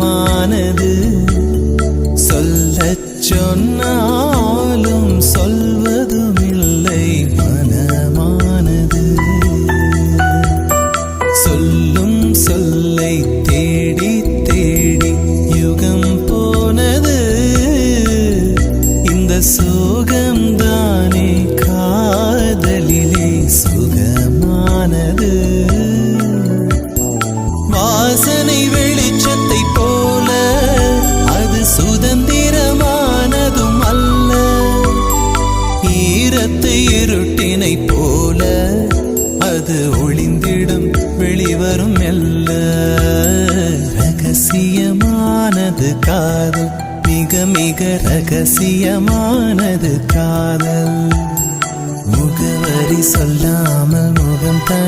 சுகமானது சொல்லச் சொன்னாலும் சொல்வதுமில்லை மனமானது சொல்லும் சொல்லை தேடி தேடி யுகம் போனது இந்த சோகம்தானே காதலிலே சுகமானது வாசனை வெளிச்சத்தை போல அது சுதந்திரமானதும் அல்ல ஈரத்தை இருட்டினை போல அது ஒளிந்திடும் வெளிவரும் மெல்ல ரகசியமானது காதல் மிக மிக ரகசியமானது காதல் முகவரி சொல்லாமல் முகம் தன